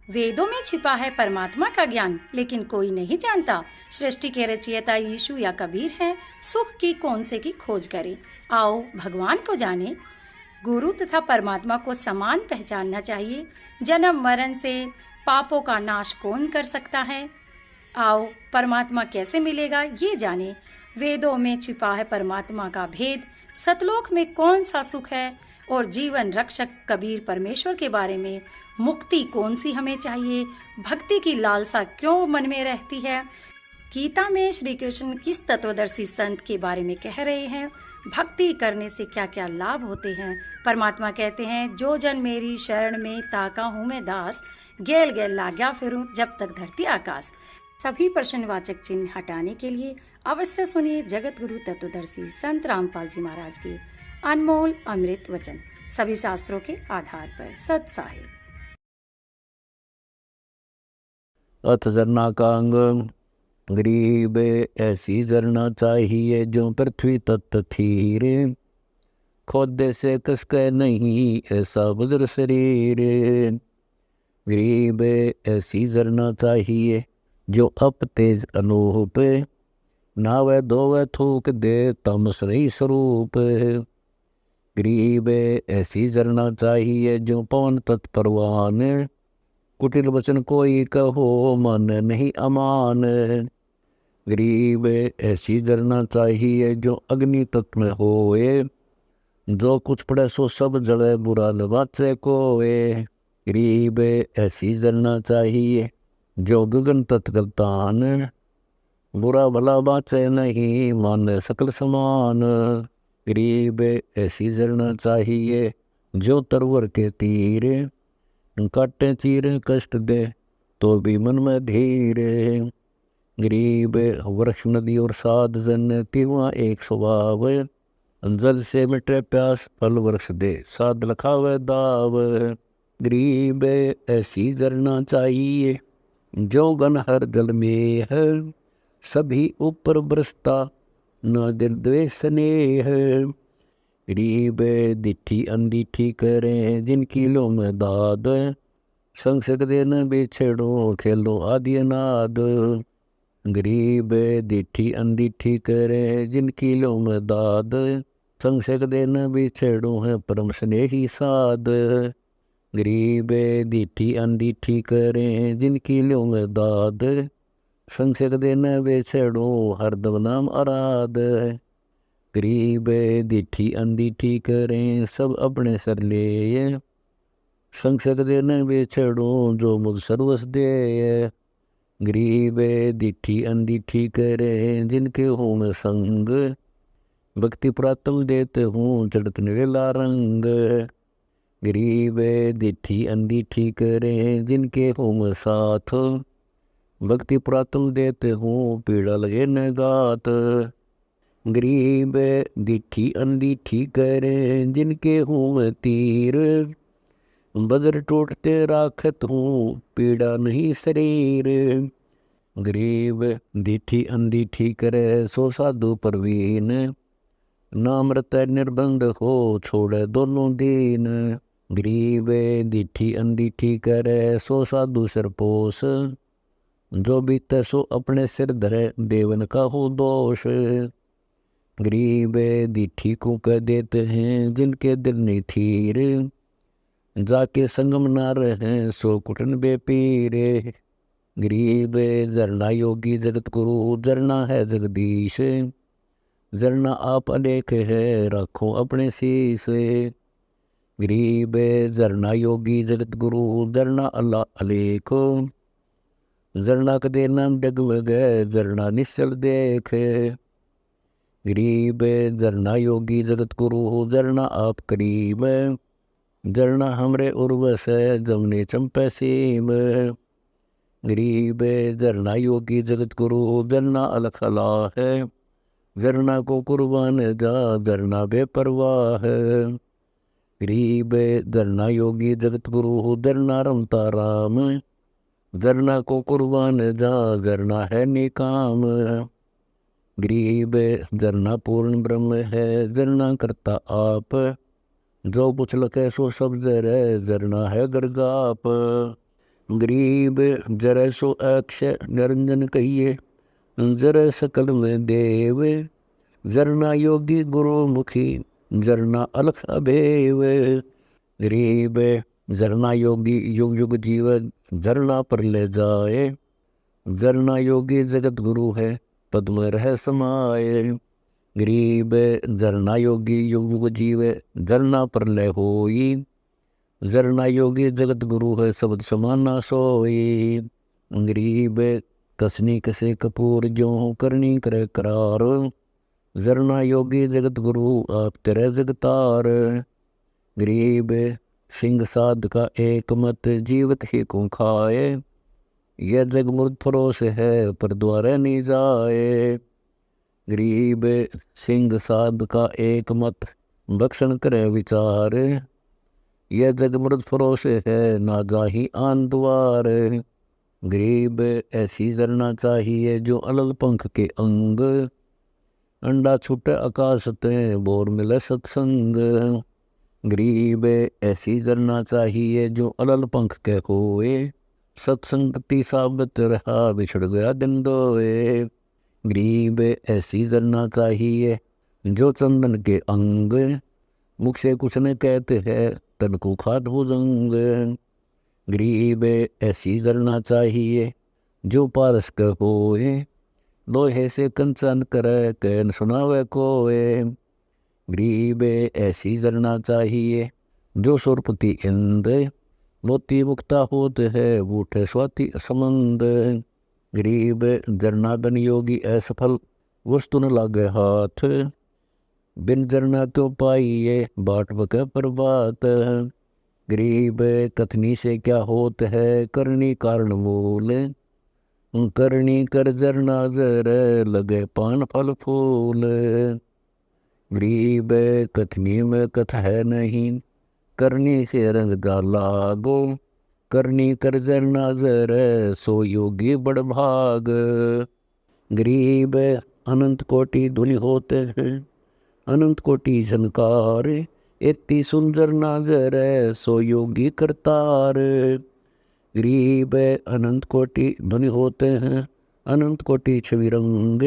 वेदों में छिपा है परमात्मा का ज्ञान, लेकिन कोई नहीं जानता सृष्टि के रचयिता यीशु या कबीर है। सुख की कौन से की खोज करें, आओ भगवान को जाने। गुरु तथा परमात्मा को समान पहचानना चाहिए। जन्म मरण से पापों का नाश कौन कर सकता है, आओ परमात्मा कैसे मिलेगा ये जाने। वेदों में छिपा है परमात्मा का भेद, सतलोक में कौन सा सुख है, और जीवन रक्षक कबीर परमेश्वर के बारे में। मुक्ति कौन सी हमें चाहिए, भक्ति की लालसा क्यों मन में रहती है। गीता में श्री कृष्ण किस तत्वदर्शी संत के बारे में कह रहे हैं, भक्ति करने से क्या क्या लाभ होते हैं। परमात्मा कहते हैं, जो जन मेरी शरण में ताका हूँ मैं दास, गेल गेल लाग्या फिरूं जब तक धरती आकाश। सभी प्रश्नवाचक चिन्ह हटाने के लिए अवश्य सुनिए जगत गुरु तत्वदर्शी संत रामपाल जी महाराज के अनमोल अमृत वचन, सभी शास्त्रों के आधार पर सत साहिब। अथ झरना का अंग। गरीब ऐसी झरना चाहिए जो पृथ्वी तत्त थी रे, खोदे से कसके नहीं ऐसा वज्र शरीर। गरीब ऐसी झरना चाहिए जो अप तेज अनूप, नावे धोवे थूक दे तमस नहीं स्वरूप। गरीब ऐसी झरना चाहिए जो पवन तत्परवान, कुटिल वचन कोई कहो मन नहीं अमान। गरीब ऐसी झरना चाहिए जो अग्नि तत्व में होए, जो कुछ पड़े सो सब जड़े बुरा लबाचे कोए। गरीब ऐसी झरना चाहिए जो गगन तत्गतान, बुरा भला बाचे नहीं मान सकल समान। गरीब ऐसी झरना चाहिए जो तरवर के तीर, काटे चीर कष्ट दे तो भी मन में धीर। गरीब वृक्ष नदी और साध जन तिवा एक स्वभाव, जल से मिटे प्यास फल वृक्ष दे साध लखावे दाव। गरीब ऐसी झरना चाहिए जो गन हर जल में है, सभी ऊपर बरसता न दिल द्वेष स्नेह। गरीब दिठी अंदिठी करे जिनकी लो में दाद, संग सकते न बिछड़ो खेलो आदि अनाद। गरीब दिठी अंदिठी करे जिनकी लो में दाद, संग सकते न बिछड़ो है परम स्नेही साध। गरीब दिठी अंदिठी करे जिनकी लो में दाद, संग सकते न बिछड़ो हरदम नाम आराध। गरीब दिठी अंदिठी करें सब अपने सर ले, संग सकते न बिछड़ो जो मुझ सर्वस दे। गरीब दिठी अंदिठी करें जिनके हूँ मैं संग, भक्ति प्रातम देते हूँ चढ़त निवेला रंग। गरीब दिठी अंदिठी करें जिनके हूँ मैं साथ, भक्ति प्रातम देते हूँ पीड़ा लगे न गात। गरीब दिठी अंदिठी करें जिनके हूँ मैं तीर, बदर टूटते राखत हूँ पीड़ा नहीं शरीर। गरीब दिठी अंदिठी करे सो साधु परवीन, नाम रत निर्बंध हो छोड़े दोनों दीन। गरीब दिठी अंदिठी करे सो साधु सरपोस, जो बीते सो अपने सिर धरे देवन का हो दोष। गरीब दिठी को कह देते हैं जिनके दिल नहीं थीर, जाके संगम ना रहे सो कुटन बेपीरे। गरीब झरना योगी जगत गुरु, झरना है जगदीश, झरना आप अलेख है रखो अपने शीश। गरीब झरना योगी जगत गुरु, झरना अल्लाह अलेख, झरना कदे नाम डगमग झरना निश्चल देख। गरीब झरना योगी जगत गुरु, झरना आप करीब, झरना हमरे उर्वश जमने चंपे सीम। गरीब झरना योगी जगत गुरु, झरना अलख अला है, झरना को कुर्बान जा झरना बेपरवाह है। गरीब झरना योगी जगत गुरु, झरना रमता राम, झरना को कुर्बान जा झरना है निकाम। गरीब झरना पूर्ण ब्रह्म है, झरना करता आप, जो पुछल कैसो सब जर झरना है गर्गाप। गरीब जर सो अक्षय निरंजन कहिए, जर सकल में देव, जरना योगी गुरुमुखी, जरना अलख अभेव। गरीब जरना योगी युग युग जीवन, जरना पर ले जाए, जरना योगी जगत गुरु है, पद में रह समाये। गरीब जरना योगी युग युग जीवे, जरना पर ले होई, जरना योगी जगत गुरु है, शब्द समाना सोई। गरीब कसनी कसे कपूर ज्यों, करनी करे करार, जरना योगी जगत गुरु आप तेरे जगतार। गरीब सिंह साध का एक मत, जीवत ही को खाए, यह जग मुर्द फरोस है, पर द्वारे नहीं जाए। गरीब सिंह साध का एक मत, बख्शन करे विचार, यह जग मुर्द फरोस है, ना जाही आन द्वार। गरीब ऐसी जरना चाहिए, जो अलल पंख के अंग, अंडा छूटे आकाश ते, बोर मिले सत्संग। गरीब ऐसी जरना चाहिए, जो अलल पंख के होए, सत्संगति साबित रहा, बिछड़ गया दिन दोए। गरीब ऐसी जरना चाहिए, जो चंदन के अंग, मुख से कुछ न कहते हैं, तन को खाट भुजंग। गरीब ऐसी जरना चाहिए, जो पारस के होए, लोहे से कंचन करे, कैन सुनावे कोए। गरीब ऐसी जरना चाहिए, जो सुरपति इंद, मोती मुक्ता होते है, बूठे स्वाति समंद। गरीब जरना बन योगी असफल, वस्तु न लागे हाथ, बिन जरना तो पाइए, बाट बके प्रभात। गरीब कथनी से क्या होत है, करनी कारण मूल, करनी कर जरना जर, लगे पान फल फूल। गरीब कथनी में कथा है नहीं, करनी से रंग डाला गो, करनी कर जरना जर, सो योगी बड़ भाग। गरीब अनंत कोटि धुनि होते हैं, अनंत कोटि झनकार, इतनी सुंदर नाजर, सो योगी करतार। गरीब अनंत कोटि ध्वनि होते हैं, अनंत कोटि छवि रंग,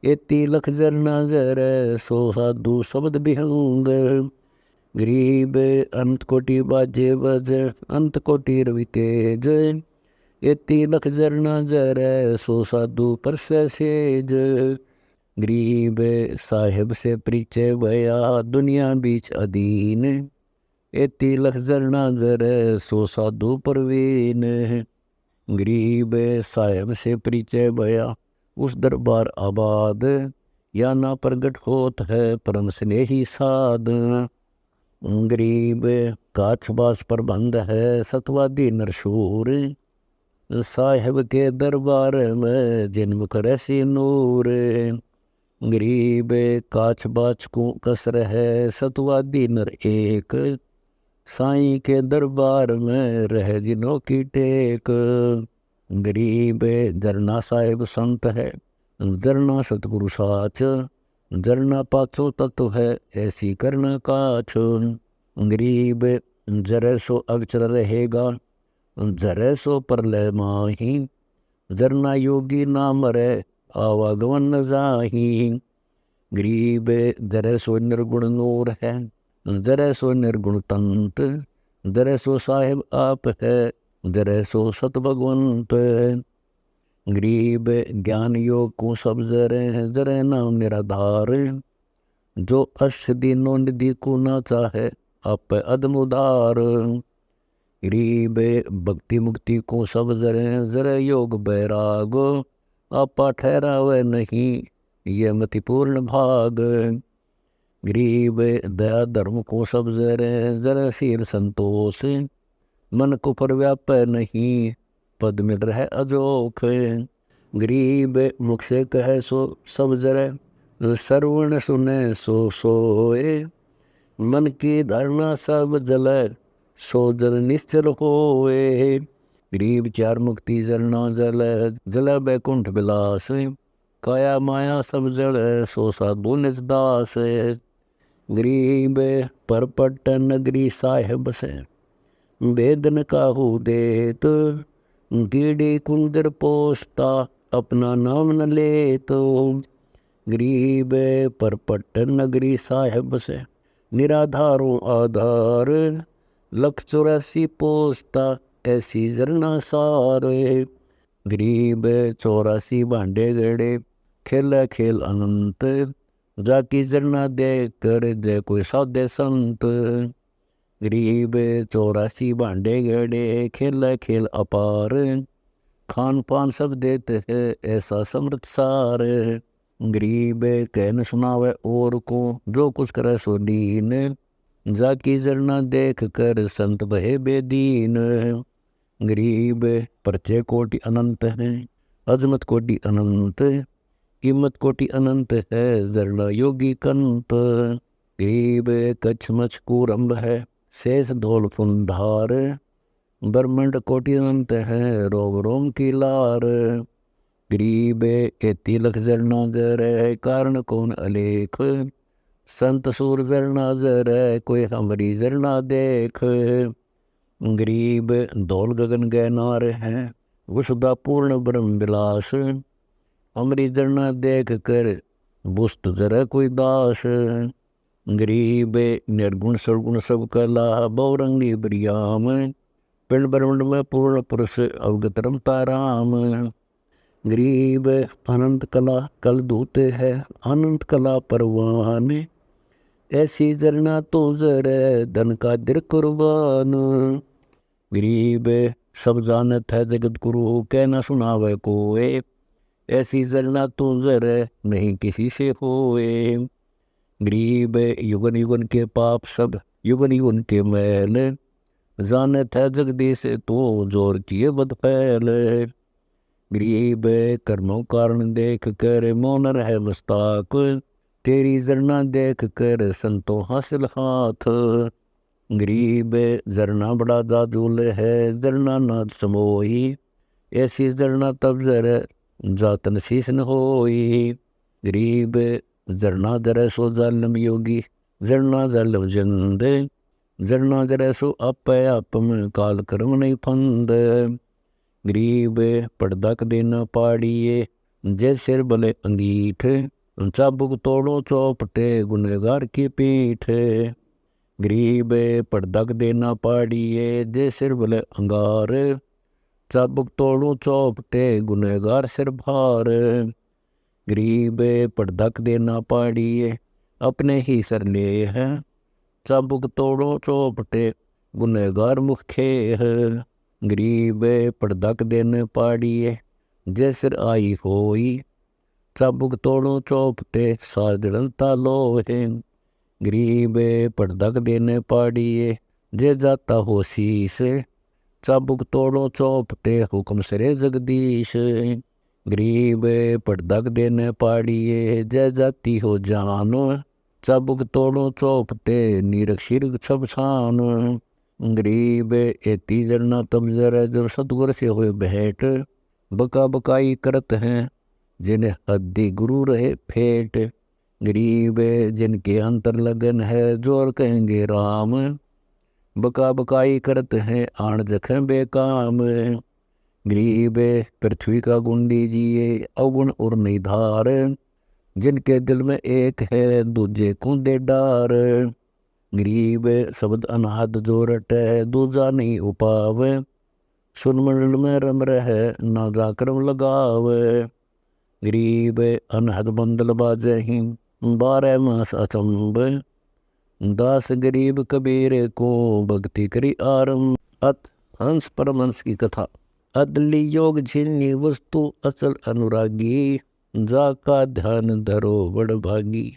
इतनी लख जर नाजर, सो साधु शब्द बिहंग। गरीब अनंत कोटि बाजे बज, अंत कोटि रवि तेज, इतनी लख जर नाजर, सो साधु परस सेज। गरीब साहिब से परिचय भया, दुनिया बीच अधीन, इतनी लख जर नाजर, सो साधु परवीन। गरीब साहिब से परिचय भया, उस दरबार आबाद, या ना प्रगट होत है, परम स्नेही साध। गरीब काछ बास पर बंद है, सतवादी नरशूर, साहिब के दरबार में जन्म करे सी नूर। गरीब काछ बाच को कसर है, सतवादी नर एक, साईं के दरबार में रह जिनों की टेक। गरीब जरना साहिब संत है, जरना सतगुरु साच, जरना पाछो तत्व है, ऐसी करना काछ। गरीब जरे सो अवचर रहेगा, जरे सो परलय माही, जरना योगी ना मरे, आवागमन न जाही। गरीब जरे सो निर्गुण नूर है, जरे सो निर्गुण तंत, जरे सो साहिब आप है, जरे सो सत भगवंत। गरीब ज्ञान योग को सब जरे, जरे नाम निराधार, जो अष्ट दिनों निधि को ना चाहे, आप अदम उदार। गरीब भक्ति मुक्ति को सब जरे, जरे योग बैराग, आपा ठहरावे नहीं, ये मति पूर्ण भाग। गरीब दया धर्म को सब जरे, जरे शील संतोष, मन को पर व्याप नहीं, पद मिल रहे अजोख। गरीब मुख से कहे सो सब जरे, सर्वण सुने सो सोए, मन की धारणा सब जले, सो जल निश्चल होए। गरीब चार मुक्ति जलना जल, जल बैकुंठ विलास, काया माया सब जल, सो साधु निज दास। गरीब परपट नगरी साहिब से, वेदन काहू देत, कीड़ी कुंदर पोसता, अपना नाम न लेत। गरीब परपट नगरी साहेब से, निराधारों आधार, 184 पोसता, ऐसी जरना सार। गरीब 84 भांडे गड़े, खेल खेल अनंत, जाकी जरना देख कर जय कोई साधे संत। गरीब 84 भांडे गड़े, खेल खेल अपार, खान पान सब देते है ऐसा समृद्ध सार। गरीब कहन सुनावे और को, जो कुछ करे सो दीन, जाकी जरना देख कर संत भय बेदीन। गरीब परचय कोटि अनंत है, अजमत कोटि अनंत, कीमत कोटि अनंत है, जरना योगी कंत। गरीब कच्छ मछ कूरंभ है, शेष धौल फुंधार, ब्रह्मंड कोटि अनंत है, रोम रोम की लार। गरीब 31 लख जरना जर है, कारण कौन अलेख, संत सूर जरना जर है, कोई हमारी जरना देख। गरीब धौल गगन गहनार है, वसुधा पूर्ण ब्रह्म विलास, अमरी जरना देख कर बुस्त जर कोई दास। गरीब निर्गुण सरगुण सब कला, बहुरंगी बरियाम, पिंड ब्रह्मंड में पूर्ण पुरुष अवगत रमता राम। गरीब अनंत कला कल दूते है, अनंत कला परवान, ऐसी जरना तो जर धन का दिर कुर्बान। गरीब सब जानत है जगत गुरु, कहना सुनावे कोए, ऐसी जरना तो जर नहीं किसी से होए। गरीब युगन युगन के पाप सब, युगन युगन के मैल, जानत है जगदीश तो जोर किए बद फैल। गरीब कर्मों कारण देख कर मौन रहे मस्ताक, तेरी जरना देख कर संतों हासिल हाथ। गरीब जरना बड़ा जादूल है, जरना नाद समोही, ऐसी जरना तब जर जातन शीस न होई। गरीब जरना जर सो जालम योगी, जरना जालम जंद, जरना जर सो अपम काल कर्म नहीं फंद। गरीब पड़दक देना पाड़िए, जय सिर भले अंगीठ, चाबुक तोड़ो चौपटे गुनहगार की पीठ। गरीब पड़दक देना पाड़िए, जय सिर भले अंगार, चाबुक तोड़ो चौपटे गुनहगार सिर भार। गरीब पड़दक देना पाड़िए, अपने ही सर ले है, चाबुक तोड़ो चौपटे गुनहगार मुख खेह। गरीब पड़दक देने पाड़िए, जय सिर आई होई, चाबुक तोड़ो चौपटे सार जड़नता लोहे। गरीब पड़दक देने पाड़िए, जय जाता हो शीस, चाबुक तोड़ो चौपटे हुक्म सरे जगदीश। गरीब पड़दक देने पाड़िए, जय जाती हो जान, चाबुक तोड़ो चौपटे नीरक शीरक सब छान। गरीब एती जरना तब जर जब सतगुर से हुए भेंट, बका बकाई करत हैं जिन्हें हद्दी गुरु रहे फेट। गरीब जिनके अंतर लगन है, जोर कहेंगे राम, बका बकाई करत हैं आण जखें बेकाम। गरीब पृथ्वी का गुण दीजिए, अवगुण और निधार, जिनके दिल में एक है दूजे को दे डार। गरीब शब्द अनहद जो रट है, दूजा नहीं उपाव, सुन मंडल में रम रहे ना जाक्रम लगाव। गरीब अनहद बंदल बाजे ही, 12 मास अचंब, दास गरीब कबीर को भक्ति करी आरंभ। अत हंस परमहंस की कथा। अदली योग झिन्नी वस्तु असल अनुरागी, जाका ध्यान धरो बड़ भागी।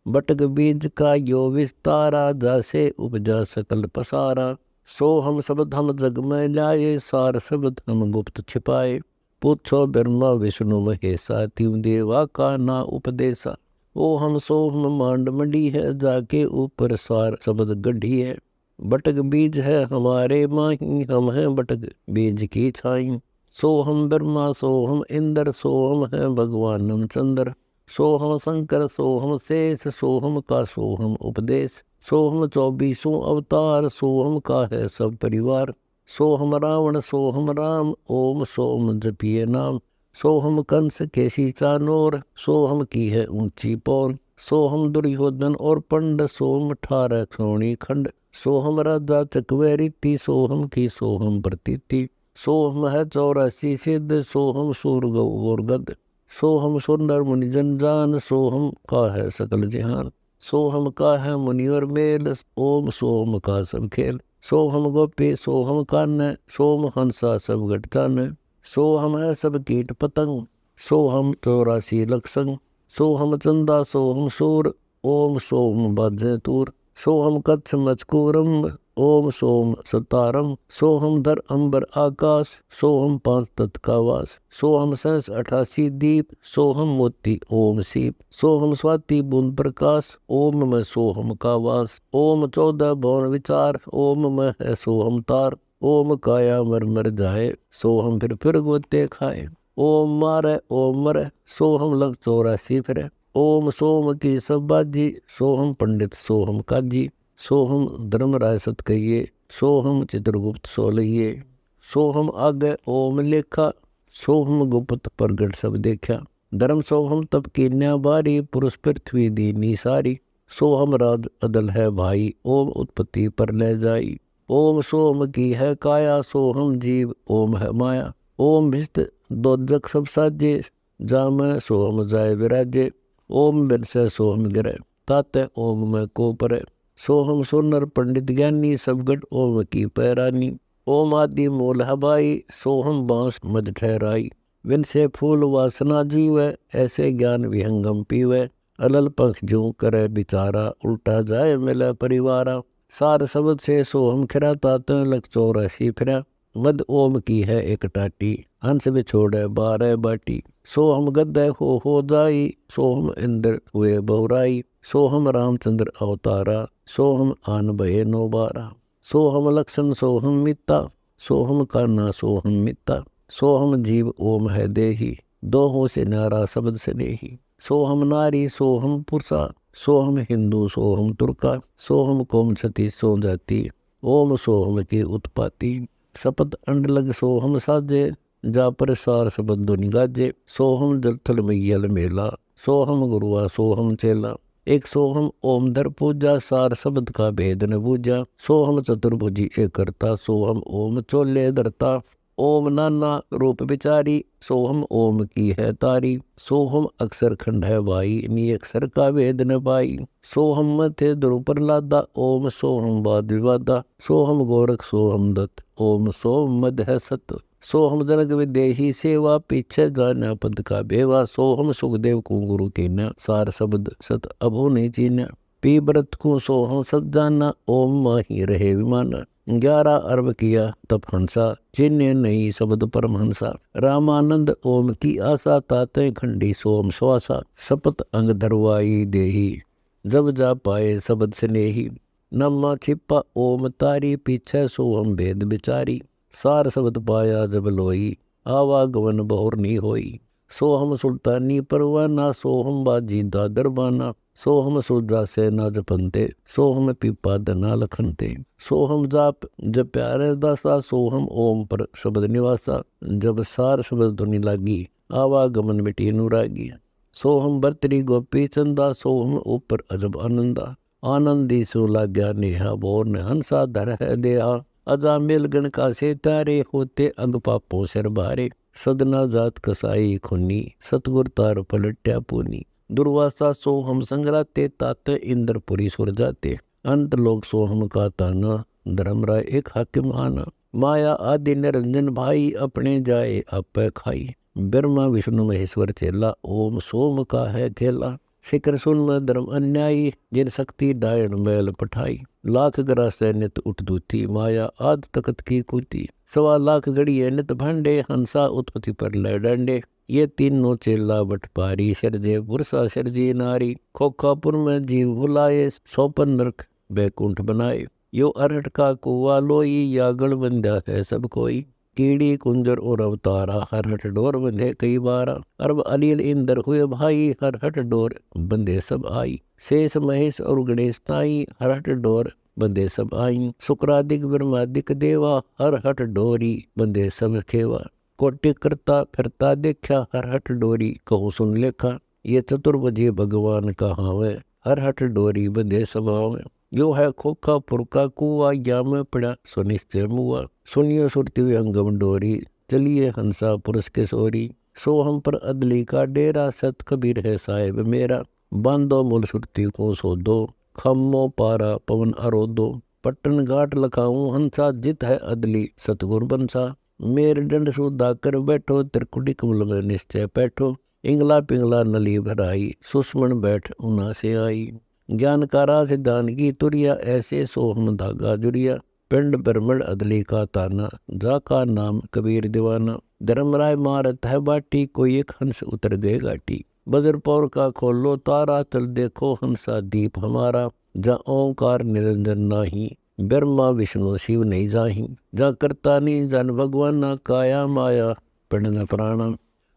बटक बीज का यो विस्तारा, जासे उपजा सकल पसारा। सो हम शब्द हम जग में लाए, सार शब्द हम गुप्त छिपाए। पूछो ब्रह्मा विष्णु महेशा, त्यों देवा का ना उपदेशा। ओ हम सो हम मांड मंडी है, जाके ऊपर सार शब्द गढ़ी है। बटक बीज है हमारे माही, हम हैं बटक बीज की छाई। सो हम ब्रह्मा सो हम इंद्र, सो हम हैं भगवान हम चंद्र। सो हम शंकर सो हम शेष, सो हम का सो हम उपदेश। सोहम 24 अवतार, सोहम का है सब परिवार। सोहम रावण सोहम राम, ओम सोम जपिए नाम। सोहम कंस केसी चानोर, सोहम की है ऊंची पौर। सोहम दुर्योधन और पंड, सोहम 18 सोनी खंड। सोहम राजा चकवे रीति, सोहम की सोहम प्रतीति। सोहम है 84 सिद्ध, सोहम सूर गौ और गद। सोहम सुंदर मुनि जन, सोहम का है सकल जहान। सोहम का है मुनिवर मेल, ओम सोहम का सब खेल। सोहम गोपी सोहम कान, सोम हंसा सब गट जान। सोहम है सब कीट पतंग, सोहम 84 लक्षण। सोहम चंदा सोहम सूर, ओम सोम बाजे तूर। सोहम कच्छ मचकूरम, ओम सोम सतारम। सोहम धर अंबर आकाश, सोहम 5 तत्व का वास। सोहम सहस 88 दीप, सोहम मोती ओम सीप। सोहम स्वाति बूंद प्रकाश, ओम में सोहम का वास। ओम 14 भुवन विचार, ओम में है सोहम तार। ओम काया मर मर जाए, सोहम फिर गोते खाए। ओम मारे ओम मरे, सोहम लग 84 फिरे। ओम सोम की सब बाजी, सोहम पंडित सोहम काजी। सोहम धर्मराय सत कहिए, सोहम चित्रगुप्त सोलहिए। सोहम आगे ओम लेखा, सोहम गुप्त प्रगट सब देखा। धर्म सोहम तब कीन्या बारी, पुरुष पृथ्वी दीनी सारी। सोहम राज अदल है भाई, ओम उत्पत्ति पर ले जाई। ओम सोम की है काया, सोहम जीव ओम है माया। ओम भिष्ट दोजक सब साजे, जाम सोहम जाय विराजे। ओम बिरसे सोहम गिरे, ताते ओम में को परे। सोहम सुनर पंडित ज्ञानी, सब गट ओम की पैरानी। ओम आदि मूल हबाई, सोहम बांस मद ठहराई। विन से फूल वासना जीवे, ऐसे ज्ञान विहंगम पीवे। अलल पंख जो करे बिचारा, उल्टा जाए मिले परिवारा। सार शब्द से सोहम खिरा, ताते लग 84 फिरा। मद ओम की है एक टाटी, हंस बिछोड़े 12 बाटी। सोहम गद्दे हो जाई, सोहम इंद्र हुए बहुराई। सोहम रामचंद्र अवतारा, सोहम आन भये 9 12। सोहम लक्षण सोहम मिता, सोहम कान्हा सोहम मिता। सोहम जीव ओम है देही, दोहों से नारा शब्द से नेही। सोहम नारी सोहम पुरुषा, सोहम हिंदू सोहम तुर्का। सोहम कोम छती सो जाती, ओम सोहम की उत्पाती। शपथ अंड लग सोहम साजे, जा पर सार शब्द दुनि गाजे। सोहम जलथल मैयल मेला, सोहम गुरुआ सोहम चेला। एक सोहम ओम धर पूजा, सार शब्द का भेद न बूझा। सोहम चतुर्भुजी एक करता, सोहम ओम चोले धरता। ओम नाना रूप विचारी, सोहम ओम की है तारी। सोहम अक्षर खंड है भाई, नी अक्षर का वेद न पाई। सोहम मथे ध्रुव प्रहलादा, ओम सोहम वाद विवादा। सोहम गोरख सोहम दत्त, ओम सोम मद है सत। सोहम जनक विदेही सेवा, पीछे जाना पद का बेवा। सोहम सुखदेव को गुरु कीन्या, सार शब्द सत अभो नहीं चीन्या। पी व्रत को सोहम सत जाना, ओम माही रहे विमाना। 11 अरब किया तप हंसा, चिन्ह नहीं शब्द परमहंसा। रामानंद ओम की आशा, ताते खंडी सोम श्वासा। शपथ अंग धरवाई देही, जब जा पाए शब्द स्नेही। नम्मा छिपा ओम तारी, पीछे सोहम भेद बिचारी। सार शब्द पाया जब लोई, आवागमन बहुर नी होई। सोहम सुल्तानी परवाना, सोहम बाजी दादर बाना। सोहम सुजा से न जपनते, सोहम पीपा दना लखनते। सोहम जाप जब प्यारे दासा, सोहम ओम पर शब्द निवासा। जब सार शब्द धुनि लागी, आवागमन मिटी अनुरागी। सोहम बर्तरी गोपी चंदा, सोहम ऊपर अजब आनंदा। आनंदी सो लाग्या नेहा, बोर हंसा धर है देहा। अजा मिल गण का से तारे, होते अंग पापों सिर भारे। सदना जात कसाई खुनी, सतगुर तार पलट्या पूनी। दुर्वासा सोहम संगराते, ताते इंद्रपुरी सुर जाते। अंत लोक सोहम का ताना, धर्मराय एक हाकिम आना। माया आदि निरंजन भाई, अपने जाए आप खाई। ब्रह्मा विष्णु महेश्वर चेला, ओम सोम का है खेला। शिखर सुन में धर्म अन्यायी, जिन शक्ति डायन मैल पठाई। लाख ग्रासे नित उठ दूती, माया आद तकत की कूती। 1.25 लाख गड़िए नित भांडे, हंसा उत्पत्ति पर ले डंडे। ये तीनों चेला बट पारी, शरजे पुरुषा शरजी नारी। खोखापुर में जीव भुलाए, 54 नरक बैकुंठ बनाए। यो अरहट का कुआ लोई, या गण बंधा है सब कोई। कीड़ी कुंजर और अवतारा, हर हट डोर बंधे कई बारा। अरब अलील इंदर हुए भाई, हर हट डोर बंधे सब आई। शेष महेश और गणेश ताई, हर हट डोर बंधे सब आई। शुक्रादिक ब्रह्मादिक देवा, हर हट डोरी बंधे सब खेवा। कोटि करता फिरता देखा, हर हट डोरी कहूँ सुन लेखा। ये चतुर्भुजी भगवान कहावे, हर हट डोरी बंधे सब आवे। यो है खोखा पुरका कुआ, या में पड़ा सो निश्चय मुआ। सुनियो सुरती हुई अंगम डोरी, चलिए हंसा पुरुष के सोरी। सो हम पर अदली का डेरा, सत कबीर है साहेब मेरा। बांधो मूल सुरती को सो दो, खम्मो पारा पवन अरोदो। पट्टन घाट लखाऊं हंसा, जित है अदली सतगुर बंसा। मेर दंड सुधा कर बैठो, त्रिकुटी कमल में निश्चय बैठो। इंगला पिंगला नली भराई, सुषमन बैठ उना से आई। ज्ञान का राज दान की तुरिया, ऐसे सो हम धागा जुरिया। पिंड ब्रह्मण अदली का ताना, जाका नाम कबीर दीवाना। धर्मराय मारत है बाटी, कोई एक हंस उतर गए घाटी। बदरपौर का खोलो तारा, चल देखो हंसा दीप हमारा। जा ओंकार निरंजन नाही, ब्रह्मा विष्णु शिव नहीं जाही। जा करता नहीं जन भगवाना, काया माया पिंड न प्राणा।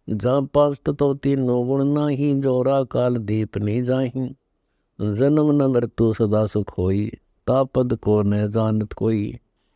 जा पांच तत्व तीनों गुण नाही, जोरा काल दीप नहीं जाही। जन्म न मृत्यु सदा सुख होई, तापद को न जानत कोई।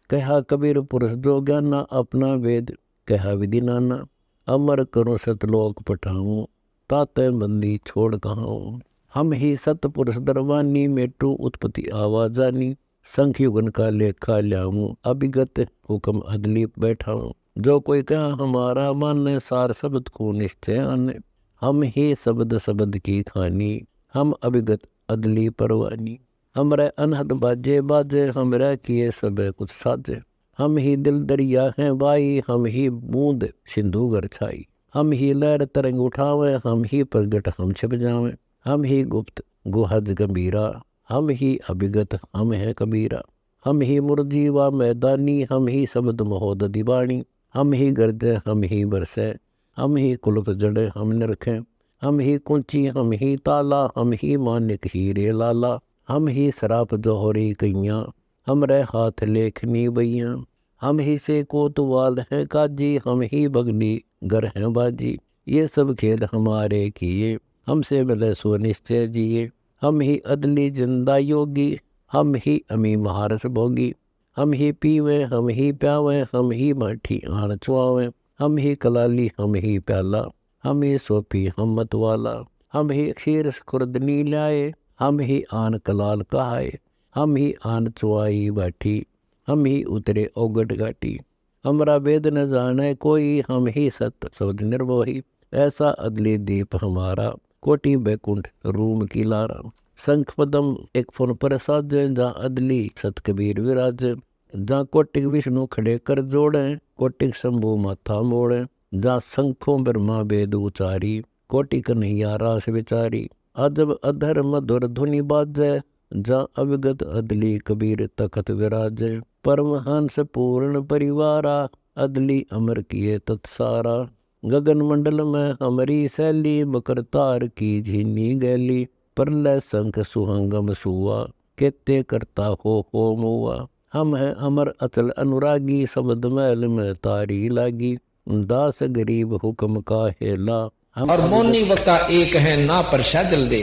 कहा कबीर पुरुष जो ज्ञाना, अपना वेद कहा विधि नाना। अमर करो सतलोक पठाऊं, ताते बंदी छोड़ कहाऊं। हम ही सतपुरुष दरवानी, मेटू उत्पत्ति आवाजानी। संख युगन का लेखा ल्याऊं, अभिगत हुक्म अदली बैठाऊं। जो कोई कहा हमारा माने, सार शब्द को निश्चय आने। हम ही शब्द शब्द की खानी, हम अभिगत अदली परवानी। हमरे अनहद बाजे बाजे, हमरे किए सब कुछ साजे। हम ही दिल दरिया हैं बाई, हम ही बूंद सिंधु गर छाई। हम ही लहर तरंग उठावे, हम ही प्रगट हम छिप जावे। हम ही गुप्त गुहद गंभीरा, हम ही अभिगत हम है कबीरा। हम ही मुरजीवा मैदानी, हम ही शब्द महोद दीवानी। हम ही गर्जे हम ही बरसे, हम ही कुलप जड़े हम निरखें। हम ही कुंची हम ही ताला, हम ही मानिक हीरे लाला। हम ही सराप जोहरी कैया, हमरे हाथ लेखनी बैया। हम ही से कोतवाल हैं काजी, हम ही बगनी घर हैं बाजी। ये सब खेल हमारे किए, हमसे मिले सो निश्चय जिए। हम ही अदली जिंदा योगी, हम ही अमी महारस भोगी। हम ही पीवे हम ही प्यावे, हम ही माठी आन चुआवे। हम ही कलाली हम ही प्याला, हम ही सोपी हम मतवाला। हम ही क्षीर खुर्दनी लाए, हम ही आन कलाल कहाए। हम ही आन चुआई बैठी, हम ही उतरे ओगट घाटी। हमरा वेद न जाने कोई, हम ही सत शब्द निर्मोही। ऐसा अदली दीप हमारा, कोटि बैकुंठ रूम की लारा। शंख पदम एक फुन पर साजे, जा अदली सत कबीर विराज। जा कोटिक विष्णु खड़े कर जोड़े, कोटिक शंभु माथा मोड़े। जा शंखों ब्रह्मा वेद उचारी, कोटि कन्हैया रास विचारी। अजब अधर मधुर धुनि बाजे, जा अविगत अदली कबीर तखत विराजे। परमहंस पूर्ण परिवारा, अदली अमर किए तत्सारा। गगन मंडल में हमारी शैली, मकर तार की झीनी गैली। प्रलय शंख सुहंगम सुआ, केते करता हो मुआ। हम हैं अमर अचल अनुरागी, शब्द मैल में तारी लागी। दास गरीब हुक्म का हेला, और मौनी वक्ता एक है ना परशा जल दे।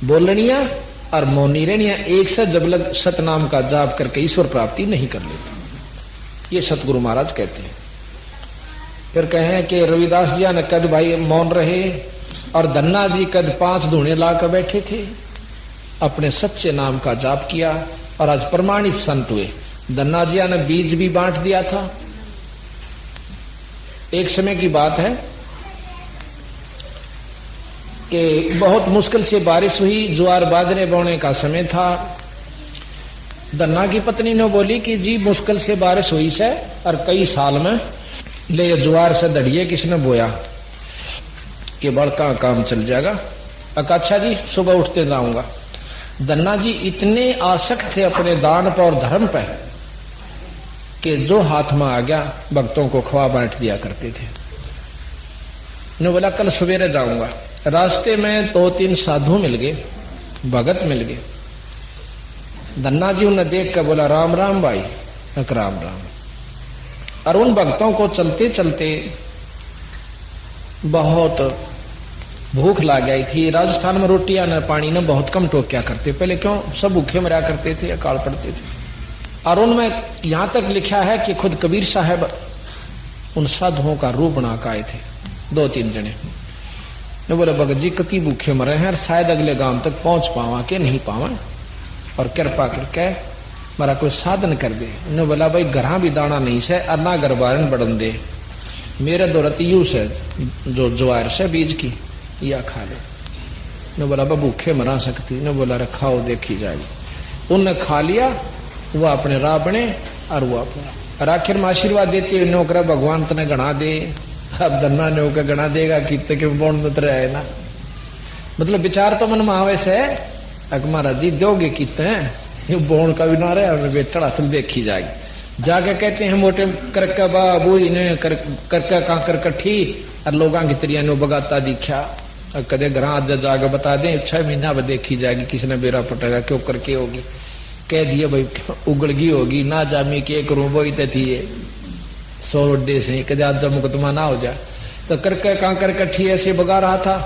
बोलनिया और मौनी रहनिया एक से जब लग सतनाम का जाप करके ईश्वर प्राप्ति नहीं कर लेता। ये सतगुरु महाराज कहते हैं। फिर कहें कि रविदास जी ने कद भाई मौन रहे, और धन्ना जी कद 5 धूणे लाकर बैठे थे, अपने सच्चे नाम का जाप किया और आज प्रमाणित संत हुए। धन्ना जी ने बीज भी बांट दिया था। एक समय की बात है कि बहुत मुश्किल से बारिश हुई, ज्वार बाजरे बोने का समय था। धन्ना की पत्नी ने बोली कि जी मुश्किल से बारिश हुई से, और कई साल में ले ज्वार से दड़िए किसने बोया कि बड़का काम चल जाएगा। अच्छा जी सुबह उठते जाऊंगा। धन्ना जी इतने आसक्त थे अपने दान पर और धर्म पर कि जो हाथ में आ गया भक्तों को खवा बांट दिया करते थे। ने बोला कल सवेरे जाऊंगा। रास्ते में 2-3 साधु मिल गए, भगत मिल गए। धन्ना जी उन्हें देख कर बोला राम राम भाई। राम राम। और उन भक्तों को चलते चलते बहुत भूख लग गई थी। राजस्थान में रोटियां न पानी न बहुत कम टोक्या करते पहले, क्यों सब भूखे मरा करते थे, अकाल पड़ते थे। और उनमें यहां तक लिखा है कि खुद कबीर साहब उन साधुओं का रूप बना के आए थे, 2-3 जने ने बोले भगत जी कति भूखे मरे हैं और शायद अगले गांव तक पहुंच पावा के नहीं पावा, और कृपा करके मेरा कोई साधन कर दे। उन्होंने बोला भाई घरा भी दाना नहीं से और ना घर बारन बढ़न दे, मेरे दौरत यू से जो ज्वार से बीज की या खा ले। ने बोला बा भूखे मरा सकती, ने बोला रखाओ देखी जाएगी। उनने खा लिया, वो अपने राह बने और वो अपना, और आखिर में आशीर्वाद देते नौकरा भगवान तने गणा दे। अब धन्ना ने होकर गणा देगा कितने के बोन में रहे ना, मतलब विचार तो मन में आवे से महाराज जी दोगे कितने, ये बोन का भी ना रहे बेटा चल देखी जाएगी। जाके कहते हैं मोटे करका बाबू इन्हें करका कांकर कट्ठी और लोगों की तरिया ने बगाता दिखा, कदे घर आज जाके बता दें 6 महीना बाद देखी जाएगी, किसने बेरा पटेगा क्यों करके होगी। कह दिए भाई उगड़गी होगी ना जामी के करूं वो थी 100 रोडे से कदे आज मुकदमा ना हो जाए। तो करके कांकर कट्ठी ऐसे बगा रहा था,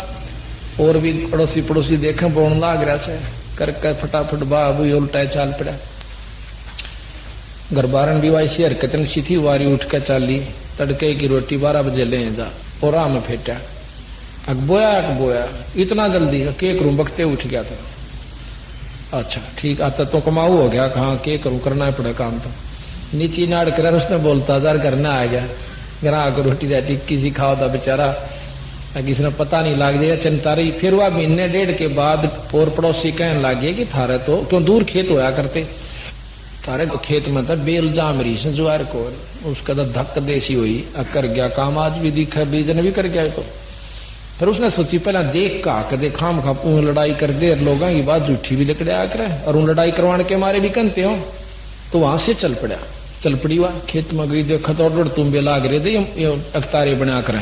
और भी अड़ोसी पड़ोसी देखे बोन लाग रहा से, करके फटाफट बाबू उल्टा चाल पड़ा। घर बारन भी वाई सी हरकतन सी थी, वारी उठ के चाली, तड़के की रोटी 12 बजे ले जा और में फेटा बोया इतना जल्दी के करूं, बकते उठ गया था। अच्छा ठीक आता तो कमाऊ हो गया, कहाँ के करूं, करना पड़े काम तो। नीचे नाड़ कर उसने बोलता जार करना आ गया, ग्राह को रोटी राटी किसी खाओ था बेचारा, किसी ने पता नहीं लाग जाएगा चिंता रही। फिर वह 1.5 के बाद और पड़ोसी कहने लगे कि थारे तो क्यों दूर खेत होया करते, थारे तो खेत में था बेल जाम रही से ज्वार को, उसका तो धक्क देसी हुई कर गया काम, आज भी दिखा बीजन भी कर गया। तो फिर उसने सोची पहला देख का कदे खाम खा लड़ाई कर दे, लोगों की बात झूठी भी लकड़े आ करे और उन लड़ाई करवाने के मारे भी कहते हो। तो वहां से चल पड़ी वह खेत में गई, देखा तो तुम्बे लाग रहे थे ये अखतारे बना कर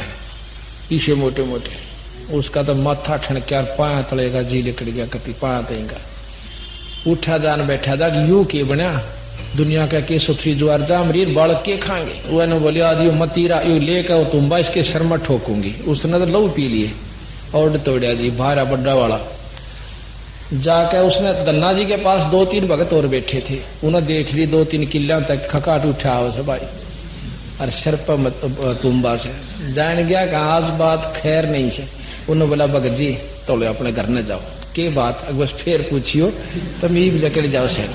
पीछे मोटे मोटे, उसका तो माथा ठनक्या पाया तलेगा जी लिकड़ गया, कति पाया तेगा उठा जान बैठा था यू के बना दुनिया का के सुथरी ज्वार जाम रीर बालक के खाएंगे। वह ने बोले आज यू मतीरा यू लेकर तुम्बा इसके सर में ठोकूंगी। उसने तो लहू पी लिए और तोड़िया जी भारा बड्डा वाला। जाकर उसने दन्ना जी के पास 2-3 भगत और बैठे थे, उन्हें देख ली 2-3 किल्ला तक खकाट उठा उसे भाई और सर पर तुम्बा से जान गया कि आज बात खैर नहीं है। उन्होंने बोला भगत जी तो अपने घर न जाओ, के बात अगर फिर पूछियो तो मी जकड़ जाओ से।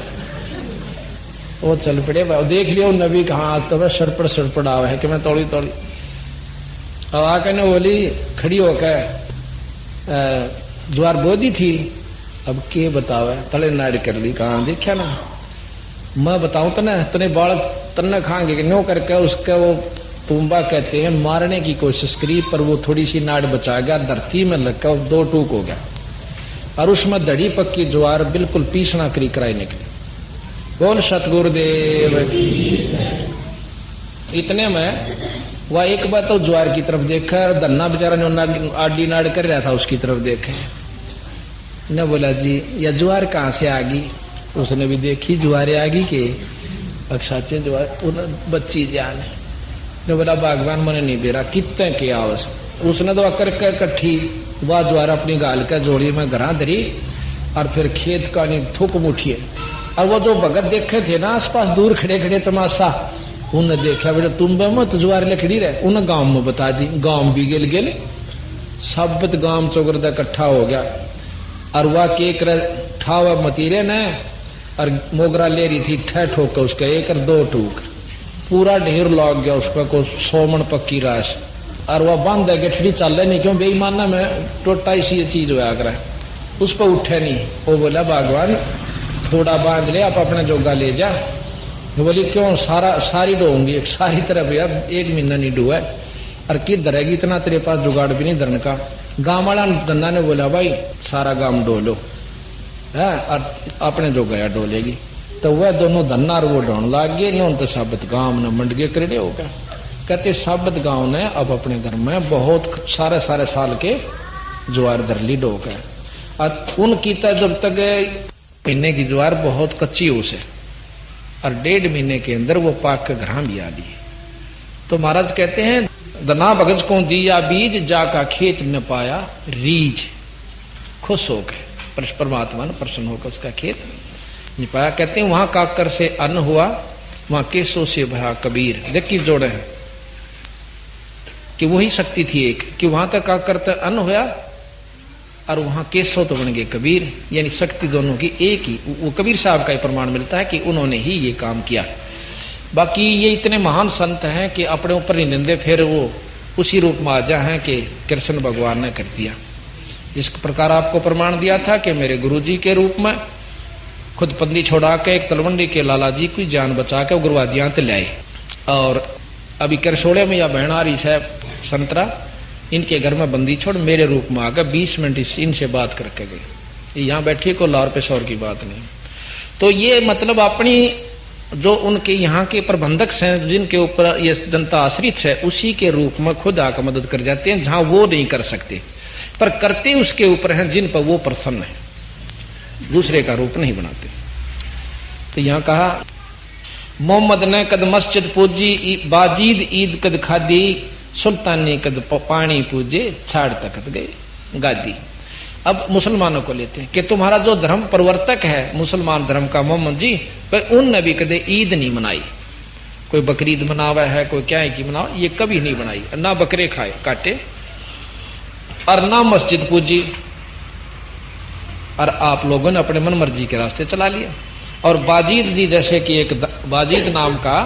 वो चल पड़े, देख लियो नबी कहा तो सड़पड़ आवा है कि मैं तोड़ी अब आकर ने बोली खड़ी होकर ज्वार बोदी थी, अब के बतावे तले नाड़ कर ली, कहा देखा ना मैं बताऊं तने बालक तन्ने खाएंगे कि नो करके उसका वो तुम्बा कहते हैं मारने की कोशिश करी, पर वो थोड़ी सी नाड़ बचा गया, धरती में लगकर 2 टूक हो गया और उसमें दड़ी पक्की ज्वार बिल्कुल पीसना करी कराई निकली। बोल सतगुरुदेव। इतने में वह एक बार तो ज्वार की तरफ देखा, धन्ना बेचारा ने आडी नाड़ कर रहा था उसकी तरफ देखे, न बोला जी यह ज्वार कहाँ से आ गई। उसने भी देखी ज्वारे आ गई के अक्षाचे ज्वार बच्ची जान ने बोला भगवान मैंने नहीं दे रहा कितने के आवस। उसने तो अकर के कट्ठी वह ज्वार अपनी गाल का जोड़ी में घरा धरी और फिर खेत का नहीं थूक मुठिए। और वो जो भगत देखे थे ना आसपास दूर खड़े खड़े तमाशा, उन्हें देखा बेटा तुम मत ज्वार लकड़ी रहे, उन्हें गांव में बता दी, गांव भी गिल गेले सबत गांव चौगरदा इकट्ठा हो गया। और वह केक ठावा मतीरे ने और मोगरा ले रही थी ठह ठोक उसका 1 और 2 टूक पूरा ढेर लग गया उसका को 100 मन पक्की राश। और वह बंद है गठड़ी चल रही नहीं, क्यों बेईमाना में टोटा इसी चीज होया कर उस पर उठे नहीं। वो बोला भगवान थोड़ा बांध ले आप अपना जोगा ले जा। बोली क्यों सारी डोंगी सारी तरफ यार 1 महीना नहीं डुआ और कि धरेगी इतना तेरे पास जुगाड़ भी नहीं धरने का। गांव वाला धंधा ने बोला भाई सारा गांव डोलो है और अपने जो गया डोलेगी। तो वह दोनों धन्ना और वो ढोन लाग गए न तो साबत गांव ने मंडगे करड़े हो गया। कहते साबत गांव ने अब अपने घर में बहुत सारे साल के ज्वार धर ली डो गए। और उनकी जब तक महीने की ज्वार बहुत कच्ची हो से और 1.5 महीने के अंदर वो पाक के घर भी आ ली। तो महाराज कहते हैं दना भगज को दिया बीज जाका खेत न पाया रीज। खुश हो गए परमात्मा ने, प्रसन्न होकर उसका खेत नहीं पाया। कहते हैं वहां काकर से अन्न हुआ, वहां केसों से भया कबीर। देखिए जोड़े हैं कि वही शक्ति थी एक, कि वहां तक काकर तक अन्न हुआ और वहां केसों तो बन गए कबीर, यानी शक्ति दोनों की एक ही। वो कबीर साहब का ही प्रमाण मिलता है कि उन्होंने ही ये काम किया। बाकी ये इतने महान संत हैं कि अपने ऊपर ही निंदे, फिर वो उसी रूप में आ जा हैं कि कृष्ण भगवान ने कर दिया। जिस प्रकार आपको प्रमाण दिया था कि मेरे गुरुजी के रूप में खुद बंदी छोड़ा के एक तलवंडी के लाला जी की जान बचा के उग्रवादियां ते लाए। और अभी करसोड़े में या बहनारी साहब संतरा इनके घर में बंदी छोड़ मेरे रूप में आ गए, 20 मिनट इनसे बात करके गए। यहाँ बैठे को लार पेशौर की बात नहीं। तो ये मतलब अपनी जो उनके यहाँ के प्रबंधक हैं जिनके ऊपर ये जनता आश्रित है, उसी के रूप में खुद आकर मदद कर जाते हैं जहां वो नहीं कर सकते, पर करते उसके ऊपर हैं जिन पर वो प्रसन्न है, दूसरे का रूप नहीं बनाते। तो यहाँ कहा मोहम्मद ने कद मस्जिद पूजी बाजीद ईद कद खादी सुल्तानी कद पानी पूजे छाड़ तकत गए गादी। अब मुसलमानों को लेते हैं कि तुम्हारा जो धर्म प्रवर्तक है मुसलमान धर्म का मोहम्मद जी, भाई उनने भी कदे ईद नहीं मनाई। कोई बकरीद मनावा है, कोई क्या है कि मनावा, ये कभी नहीं बनाई। ना बकरे खाए काटे और ना मस्जिद पूजी, और आप लोगों ने अपने मन मर्जी के रास्ते चला लिया। और बाजीद जी जैसे कि एक बाजीद नाम का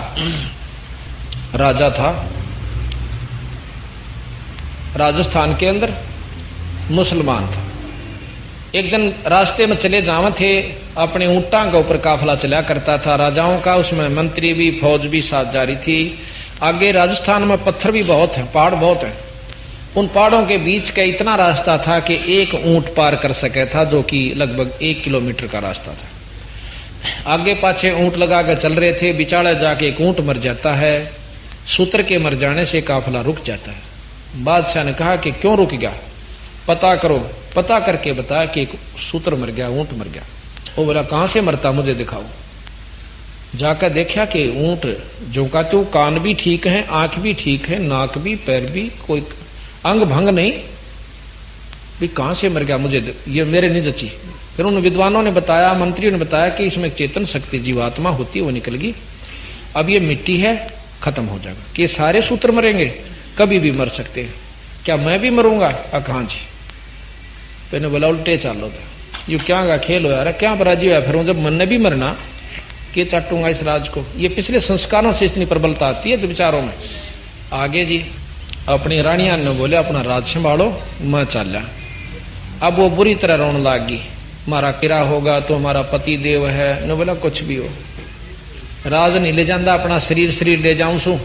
राजा था राजस्थान के अंदर, मुसलमान था। एक दिन रास्ते में चले जावा थे, अपने ऊंटा के ऊपर काफिला चला करता था राजाओं का, उसमें मंत्री भी फौज भी साथ जारी थी। आगे राजस्थान में पत्थर भी बहुत है, पहाड़ बहुत है। उन पहाड़ों के बीच का इतना रास्ता था कि एक ऊंट पार कर सके था, जो कि लगभग 1 किलोमीटर का रास्ता था। आगे पाछे ऊंट लगा कर चल रहे थे, बिचाड़े जाके एक ऊंट मर जाता है। सूत्र के मर जाने से काफिला रुक जाता है। बादशाह ने कहा कि क्यों रुक गया, पता करो। पता करके बताया कि एक सूत्र मर गया, ऊंट मर गया। वो बोला कहां से मरता, मुझे दिखाओ। जाकर देखा कि ऊंट जो का तो कान भी ठीक है, आंख भी ठीक है, नाक भी, पैर भी, कोई अंग भंग नहीं, भी कहां से मर गया, मुझे ये मेरे नहीं जची। फिर उन विद्वानों ने बताया, मंत्रियों ने बताया कि इसमें चेतन शक्ति जीवात्मा होती है, वो निकल गई। अब ये मिट्टी है, खत्म हो जाएगा। कि सारे सूत्र मरेंगे, कभी भी मर सकते हैं, क्या मैं भी मरूंगा? कहा जी। मैंने बोला उल्टे चालो था, यू क्या का खेल हो यार, क्या पराजी हुआ। फिर जब मन ने भी मरना के चाटूंगा इस राज को। ये पिछले संस्कारों से इतनी प्रबलता आती है तो विचारों में। आगे जी अपनी रानिया ने बोले अपना राज संभालो, मैं चल। अब वो बुरी तरह रोने लाग गई, हमारा किरा होगा तो हमारा पति देव है। ने बोला कुछ भी हो, राज नहीं ले जाता, अपना शरीर ले जाऊं सू।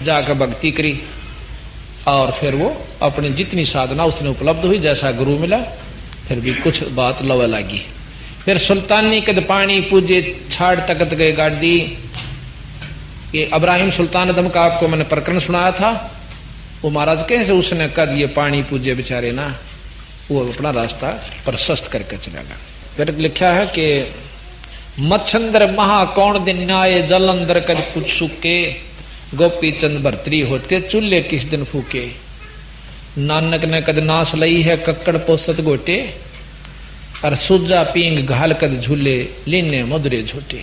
जाकर भक्ति करी और फिर वो अपनी जितनी साधना उसने उपलब्ध हुई, जैसा गुरु मिला, फिर भी कुछ बात लवा लगी। फिर सुल्तानी कद पानी पूजे छाड़ तकत गए गाड़ी। ये इब्राहिम सुल्तान अदम का आपको मैंने प्रकरण सुनाया था। वो महाराज कैसे उसने कद ये पानी पूजे बेचारे ना, वो अपना रास्ता प्रशस्त करके चला गया। फिर लिखा है कि मच्छंदर महा कौन दिन आए जल अंदर कद कुछ सुके, गोपी चंद भरतरी होते चूल्हे किस दिन फूके। नानक ने कद नास लई है कक्कड़ पोसत गोटे, और सुजा पींग घाल कद झूले लीने मधुरे झूठे।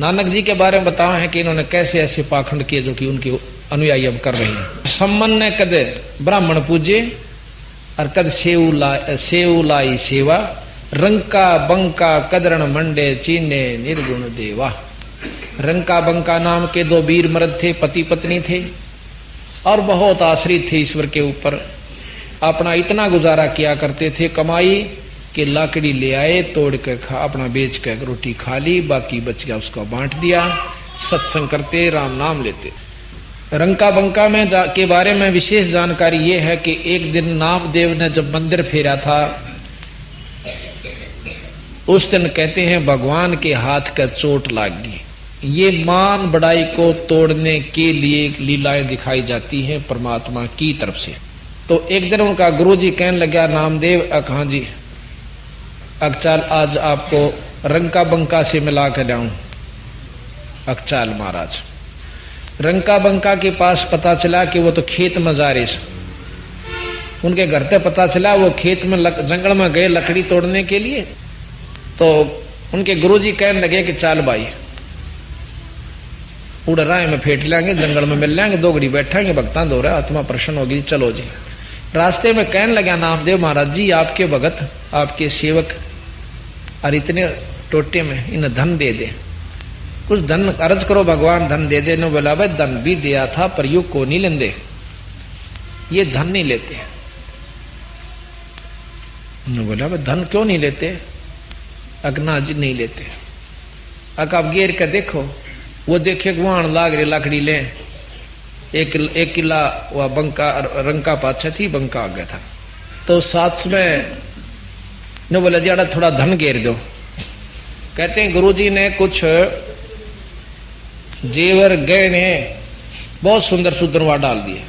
नानक जी के बारे में बताया है कि इन्होंने कैसे ऐसे पाखंड किए जो कि उनके अनुयायी अब कर रहे हैं। सम्मन ने कद ब्राह्मण पूजे, और कद सेव लाई सेवा, रंका बंका कदरण मंडे चीने निर्गुण देवा। रंका बंका नाम के 2 वीर मर्द थे, पति पत्नी थे, और बहुत आश्रित थे ईश्वर के ऊपर। अपना इतना गुजारा किया करते थे कमाई कि लाकड़ी ले आए, तोड़ के खा, अपना बेच के रोटी खा ली, बाकी बच गया उसको बांट दिया। सत्संग करते, राम नाम लेते। रंका बंका में के बारे में विशेष जानकारी ये है कि एक दिन नामदेव ने जब मंदिर फेरा था, उस दिन कहते हैं भगवान के हाथ का चोट लाग गई। ये मान बढ़ाई को तोड़ने के लिए लीलाएं दिखाई जाती हैं परमात्मा की तरफ से। तो एक दिन उनका गुरुजी कहने लगा, नामदेव कहा जी, अकचाल आज आपको रंका बंका से मिला कर लाऊं। अकचाल महाराज रंका बंका के पास पता चला कि वो तो खेत में जा रहे। उनके घर से पता चला वो खेत में जंगल में गए लकड़ी तोड़ने के लिए। तो उनके गुरुजी कहने लगे कि चाल भाई उड़ राय में फेंट लेंगे, जंगल में मिल लेंगे, 2 घड़ी बैठेंगे, भक्तान दो रहा आत्मा प्रसन्न होगी, चलो जी। रास्ते में कहने लगा नामदेव महाराज जी आपके भगत आपके सेवक और इतने टोटे में इन्हें धन दे दे, कुछ धन अर्ज करो भगवान धन दे दे। ने बोला भाई धन भी दिया था पर यू को नहीं लेंदे, ये धन नहीं लेते। ने बोला भाई धन क्यों नहीं लेते? अगना जी नहीं लेते। अग आप गेर कर देखो, वो देखे गुआन लाग रहे लकड़ी ले, एक किला वह बंका रंका पाछा थी, बंका आ गया था। तो साथ में ने बोला जी थोड़ा धन घेर दो। कहते हैं गुरुजी ने कुछ जेवर गहने बहुत सुंदर सुंदर वहां डाल दिए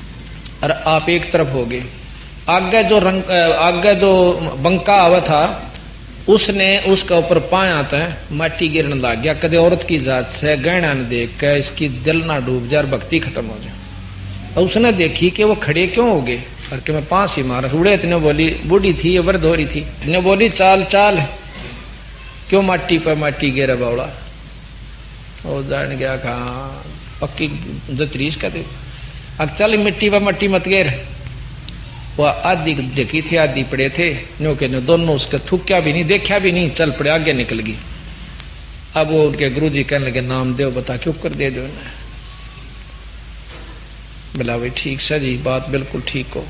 और आप एक तरफ हो गए। आगे जो बंका आवा था उसने उसका ऊपर पाया था माटी गिरने लग गया। कदे औरत की जात से गहना न देख के इसकी दिल ना डूब जाए, भक्ति खत्म हो जाए। और उसने देखी कि वो खड़े क्यों हो गए और कि मैं 5 ही मारा उड़े। इतने बोली बूढ़ी थी ये वृद्ध हो रही थी, ने बोली चाल चाल क्यों माटी पर माटी गिरा बावड़ा। वो जान गया कहा पक्की जतरीस कहते अब चल मिट्टी पर मट्टी मत गिर। वह आधी ढकी थी आधी पड़े थे, नो के नो दोनों उसका थूक्या भी नहीं देखा भी नहीं, चल पड़े आगे निकल गई। अब वो उनके गुरुजी कहने लगे नामदेव बता क्यों कर दे दो। बोला भाई ठीक सर जी बात बिल्कुल ठीक हो,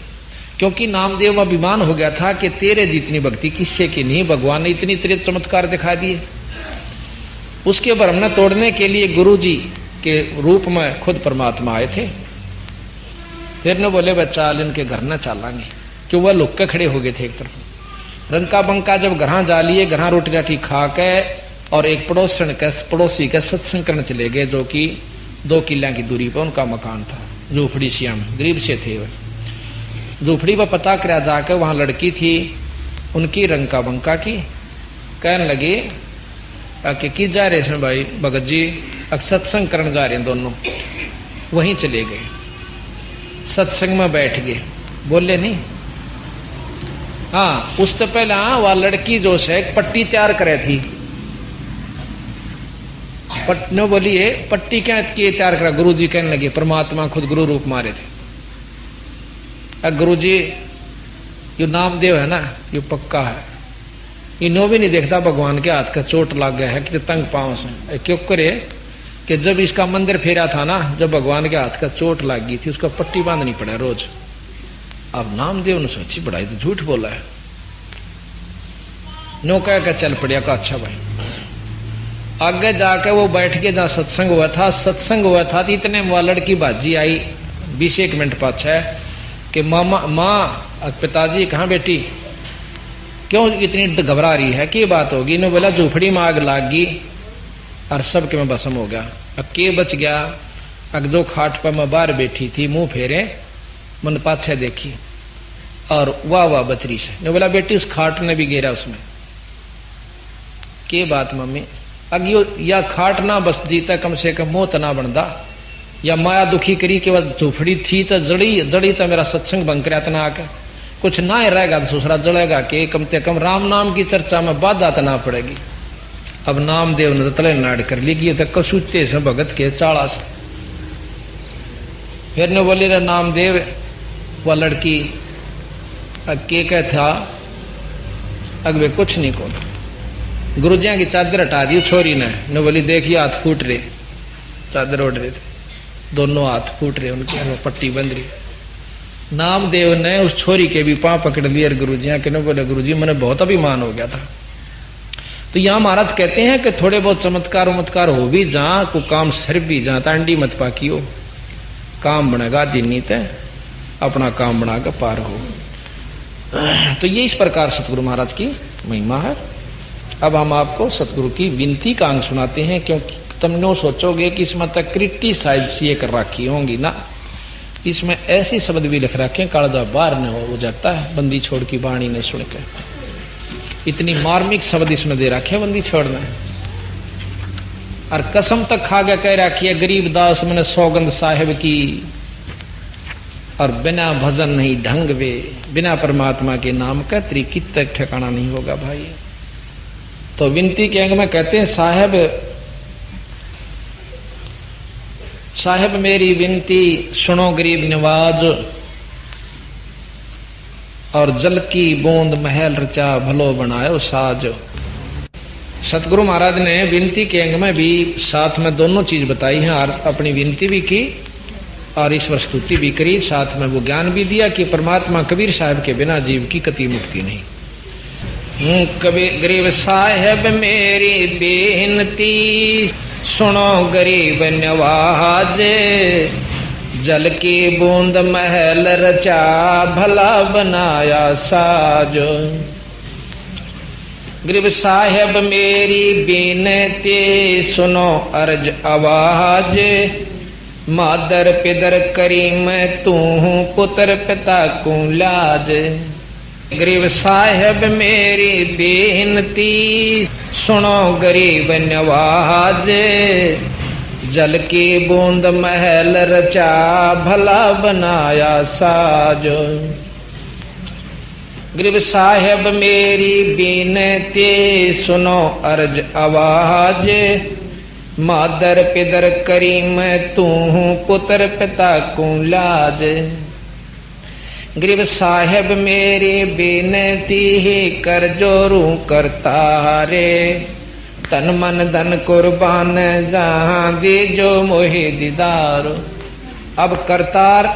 क्योंकि नामदेव में अभिमान हो गया था कि तेरे जितनी भक्ति किससे की नहीं, भगवान ने इतनी तेरे चमत्कार दिखा दिए। उसके भ्रम न तोड़ने के लिए गुरुजी के रूप में खुद परमात्मा आए थे। फिर ने बोले बच्चा इनके घर न चालांगे, क्यों वह लुक के खड़े हो गए थे एक तरफ। रंका बंका जब घर जा लिए, घर रोटी राटी खा के और एक पड़ोसी के सत्संग करने चले गए, जो कि 2 किला की दूरी पर उनका मकान था। झोपड़ी श्याम गरीब से थे वह। झोपड़ी पर पता करा जाकर वहां लड़की थी उनकी रंका बंका की। कहने लगे कि जा रहे हैं भाई भगत जी, सत्संग करने जा रहे हैं दोनों। वहीं चले गए, सत्संग में बैठ गए, बोले नहीं। हाँ उससे पहले वह लड़की जो है पट्टी तैयार करे थी। ने बोलिए पट्टी क्या किए तैयार करा? गुरुजी कहने लगे परमात्मा खुद गुरु रूप मारे थे। गुरुजी यो नामदेव है ना यो पक्का है, इनो भी नहीं देखता भगवान के हाथ का चोट लग गया है कि तंग पांव से। क्यों करे कि जब इसका मंदिर फेरा था ना, जब भगवान के हाथ का चोट लग गई थी, उसका पट्टी बांधनी पड़ा रोज। अब नामदेव ने सोची बड़ा तो झूठ बोला है। नो कह के चल पड़िया का अच्छा भाई। आगे जाके वो बैठ के जहां सत्संग हुआ था तो इतने वह लड़की बाजी आई 20-1 मिनट पाछा कि माँ पिताजी कहाँ बेटी, क्यों इतनी घबरा रही है, क्या बात होगी? इन्होंने बोला झोपड़ी में आग लाग गई और सब के मैं भस्म हो गया। अब के बच गया? अग जो खाट पर मैं बाहर बैठी थी, मुंह फेरे मन पाछे देखी और वाह बचरी से। ने बोला बेटी उस खाट ने भी गिरा उसमें। के बात मम्मी? अग यो या खाट ना बस जीता कम से कम मोत ना बनता, या माया दुखी करी कि वह झोपड़ी थी तो जड़ी तो मेरा सत्संग भंग कराया तना आके कुछ ना ही रहेगा तो दूसरा जड़ेगा कि कम से कम राम नाम की चर्चा में बाधा तो ना पड़ेगी। अब नामदेव ने तले नाड़ कर ली कि कसूते से भगत के चाड़ा से। फिर ने बोले रे नामदेव वह लड़की के कह था अगवे कुछ नहीं को। गुरुजिया की चादर हटा दी छोरी ने बोली देखिए हाथ फूट रहे, चादर ओढ़ रहे थे, दोनों हाथ फूट रहे उनके, पट्टी बंध रही। नामदेव ने उस छोरी के भी पांव पकड़ लिए गुरुजिया के। ने बोले गुरुजी मैंने बहुत अभिमान हो गया था। तो यहाँ महाराज कहते हैं कि थोड़े बहुत चमत्कार हो भी जहां को काम सर भी जहां तांडी मत पाकी हो, काम बनेगा दिनी ते अपना काम बनाकर पार हो। तो ये इस प्रकार सतगुरु महाराज की महिमा है। अब हम आपको सतगुरु की विनती का अंग सुनाते हैं, क्योंकि तुम नो सोचोगे कि इसमें तक क्रिटिसाइज सी कर रखी होंगी ना, इसमें ऐसे शब्द भी लिख रखे कालजा बाहर न हो जाता है बंदी छोड़ की वाणी ने सुन के। इतनी मार्मिक शब्द इसमें दे रखे बंदी छोड़ना। और कसम तक खा गया, कह रहा कि गरीब दास मैंने सौगंध साहिब की, और बिना भजन नहीं ढंग वे, बिना परमात्मा के नाम का त्रिकित तक ठिकाना नहीं होगा भाई। तो विनती के अंग में कहते हैं, साहेब मेरी विनती सुनो गरीब नवाज, और जल की बूंद महल रचा भलो बनायो साज। सतगुरु महाराज ने विनती के अंग में भी साथ में दोनों चीज बताई है, और अपनी विनती भी की और ईश्वर स्तुति भी करी, साथ में वो ज्ञान भी दिया कि परमात्मा कबीर साहब के बिना जीव की कति मुक्ति नहीं। कबीर गरीब साहेब मेरी बेनती सुनो गरीब नवाज, जल की बूंद महल रचा भला बनाया साज। गरीब साहेब मेरी बेनती सुनो अर्ज आवाज, मादर पिदर करी मैं तू पुत्र पिता को लाज। गरीब साहेब मेरी बेनती सुनो गरीब नवाज, जल की बूंद महल रचा भला बनाया साज। गरीब साहेब मेरी बेनती सुनो अर्ज आवाज, मादर पिदर करी मैं तू पुत्र पिता को लाज। गरीब साहेब मेरी बेनती ही कर जोरू करता रे, तन मन धन कुर्बान जहां दे जो मोहे दीदार। अब करतार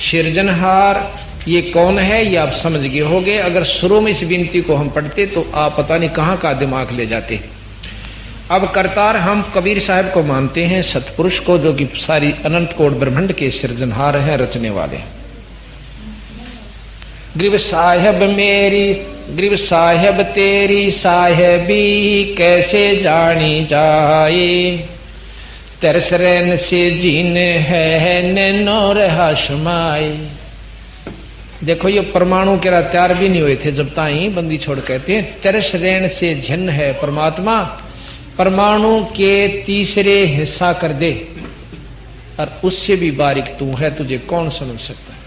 सिरजनहार ये कौन है, ये आप समझ गए होगे। अगर शुरू में इस विनती को हम पढ़ते तो आप पता नहीं कहां का दिमाग ले जाते। अब करतार हम कबीर साहब को मानते हैं, सतपुरुष को, जो कि सारी अनंत कोट ब्रह्मांड के सृजनहार हैं, रचने वाले। गरीब साहेब मेरी, गरीब साहेब तेरी साहेबी कैसे जानी जाए, तरस रैन से जीन है नैनो रहा शमाए। देखो ये परमाणु के तैयार भी नहीं हुए थे जब ताई बंदी छोड़ कहते हैं, तरस रैन से झन है परमात्मा, परमाणु के तीसरे हिस्सा कर दे, और उससे भी बारीक तू है, तुझे कौन समझ सकता है।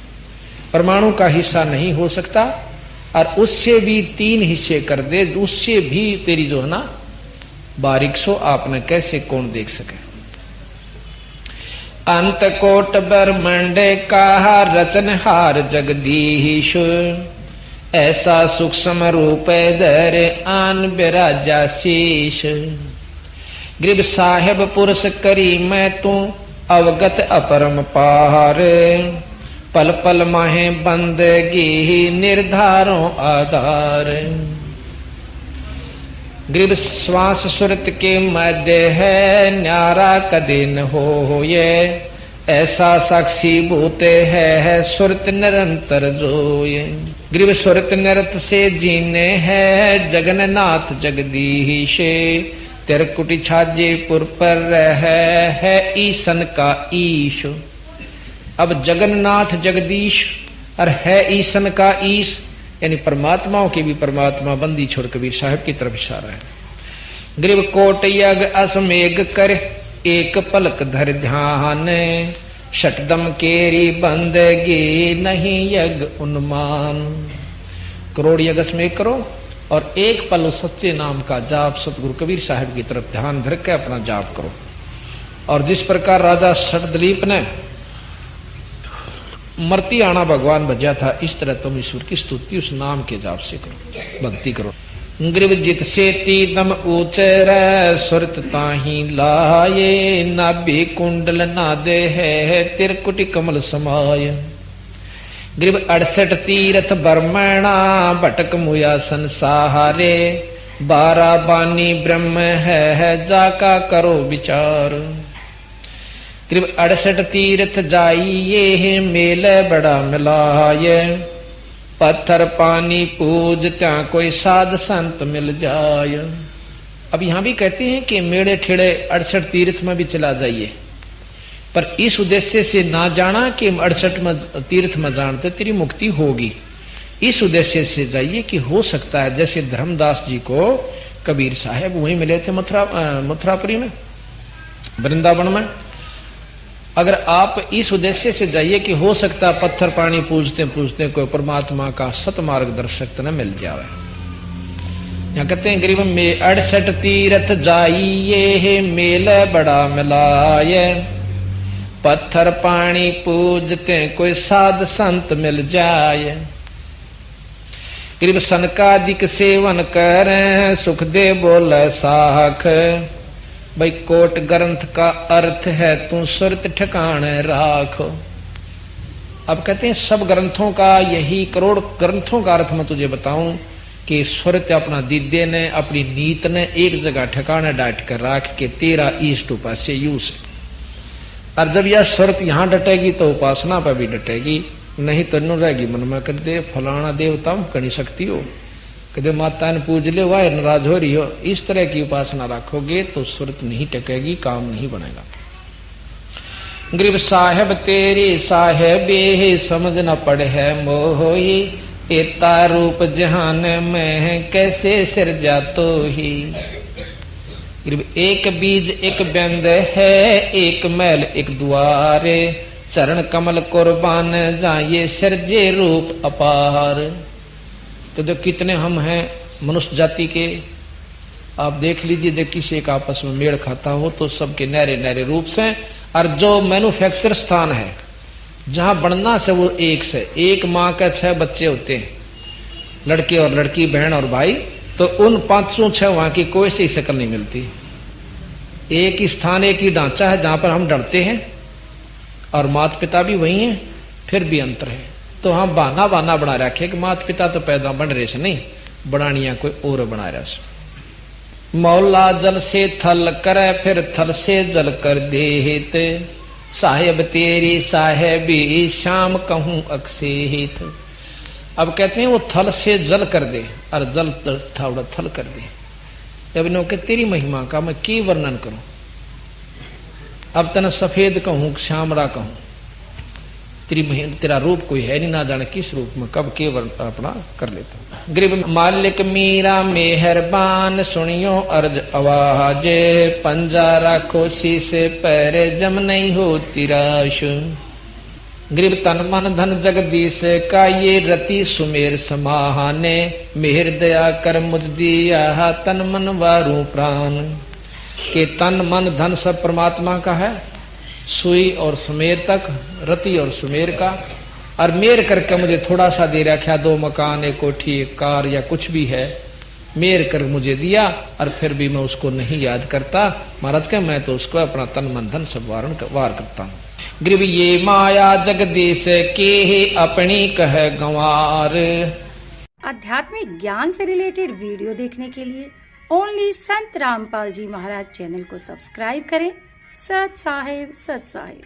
परमाणु का हिस्सा नहीं हो सकता, और उससे भी 3 हिस्से कर दे, उससे भी तेरी जो है ना बारीक सो आपने कैसे कौन देख सके। अंत कोट ब्रह्मांड का रचनहार जगदीश, ऐसा सूक्ष्म रूप धर आन बिराजा शीश। गरीब साहेब पुरुष करी मैं तू अवगत अपरम पार, पल पल माहे बंदगी निर्धारों आधार। गरीब श्वास सुरत के मध्य है न्यारा कदे न हो ये, ऐसा साक्षी भूत है सुरत निरंतर जोये। गरीब सुरत निरत से जीने है जगन्नाथ जगदीश, तिरकुटी छाजेपुर पर है ईसन का ईश। अब जगन्नाथ जगदीश और है ईसन का ईश, यानी परमात्माओं के भी परमात्मा बंदी छोड़ कबीर साहब की तरफ इशारा है। गरीब कोट यज्ञ असमेघ कर एक पलक धर ध्यान, शटदम केरी बंदगी नहीं यज्ञ उन्मान। करोड़ यज्ञ असमेघ करो और एक पल सच्चे नाम का जाप सतगुरु कबीर साहब की तरफ ध्यान धर के अपना जाप करो। और जिस प्रकार राजा शटदलीप ने मरती आना भगवान भजा था, इस तरह तुम ईश्वर की स्तुति उस नाम के जाप से करो, भक्ति करो। ग्रीव जित से तीदम ऊचर सुरत ताही लाये, नाभि कुंडल नादे है तिरकुटी कमल समाय। ग्रीव 68 तीर्थ बर्मणा भटक मुया संसारे, 12 बानी ब्रह्म है जाका करो विचार। ग्रीव 68 तीर्थ जाइए मेल बड़ा मिलाये, पत्थर पानी पूज त्या कोई साध संत मिल जाय। अब यहां भी कहते हैं कि मेड़े ठेड़े 68 तीर्थ में भी चला जाइए, पर इस उद्देश्य से ना जाना कि 68 तीर्थ में जानते तेरी मुक्ति होगी। इस उद्देश्य से जाइए कि हो सकता है जैसे धर्मदास जी को कबीर साहब वहीं मिले थे मथुरापुरी में, वृंदावन में। अगर आप इस उद्देश्य से जाइए कि हो सकता पत्थर पानी पूजते पूजते कोई परमात्मा का सत मार्गदर्शक न मिल जाए। यहाँ कहते हैं गरीब में 68 तीर्थ जाइए मेल बड़ा मिलाए, पत्थर पानी पूजते कोई साध संत मिल जाए। गरीब सनकादिक सेवन करें सुख दे बोले साख, भाई कोट ग्रंथ का अर्थ है तू सुरत ठिकाने राखो। अब कहते हैं सब ग्रंथों का यही करोड़ ग्रंथों का अर्थ मैं तुझे बताऊं कि सुरत अपना दीदे ने अपनी नीत ने एक जगह ठिकाने डाट कर राख के तेरा ईष्ट उपास्य यू से। और जब यह सुरत यहां डटेगी तो उपासना पर भी डटेगी, नहीं तो नु रहेगी मन में कदे फलाना देवता कणी शक्ति हो, कदे माता ने पूज ले वाह नाराज हो रही हो। इस तरह की उपासना रखोगे तो सुरत नहीं टकेगी, काम नहीं बनेगा। गरीब साहेब तेरी साहेबे समझ न पड़े है मोही, एता रूप जहान में कैसे सिर जातो ही। गरीब एक बीज एक व्यंद है, एक मैल एक द्वारे, चरण कमल कुर्बान जाइए सिरजे रूप अपार। तो जो कितने हम हैं मनुष्य जाति के, आप देख लीजिए जो किसी एक आपस में मेल खाता हो तो सबके नहरे नहरे रूप से। और जो मैन्युफैक्चर स्थान है जहां बनना से वो एक से एक माँ के 6 बच्चे होते हैं, लड़के और लड़की बहन और भाई, तो उन 506 वहां की कोई सी शक्ल नहीं मिलती। एक ही स्थान एक ही ढांचा है जहां पर हम डरते हैं और माता पिता भी वही हैं, फिर भी अंतर है। तो हम बहाना बहाना बना रखे कि माता पिता तो पैदा बन रहे से नहीं, बनानिया कोई और बना रहा से। मौला जल से थल करे फिर थल से जल कर देहित, साहेब तेरी साहेबी शाम कहूं अक्सेहित। अब कहते हैं वो थल से जल कर दे और जल थोड़ा थल कर दे। अब इन्हों के तेरी महिमा का मैं की वर्णन करूं, अब तना सफेद कहूं श्यामरा कहूं, तेरा रूप कोई है नहीं, ना जाने किस रूप में कब के अपना कर लेता। गरीब मालिक मीरा मेहरबान सुनियो अर्ज आवाज, पंजा राखो शीशे पैरे जम नहीं हो तिराश। गरीब तन मन धन जगदीश का ये रति सुमेर समाहाने, मेहर दया कर मुझ दिया तन मन वारू प्राण। के तन मन धन सब परमात्मा का है, सुई और सुमेर तक, रति और सुमेर का। और मेर करके मुझे थोड़ा सा दे रखा, 2 मकान एक कोठी एक कार या कुछ भी है, मेर कर मुझे दिया और फिर भी मैं उसको नहीं याद करता। महाराज के मैं तो उसको अपना तन मन धन सब वार करता हूँ। गरीब ये माया जगदीश के अपनी कह गंवार। आध्यात्मिक ज्ञान से रिलेटेड वीडियो देखने के लिए ओनली संत रामपाल जी महाराज चैनल को सब्सक्राइब करें। सत साहेब सत साहेब।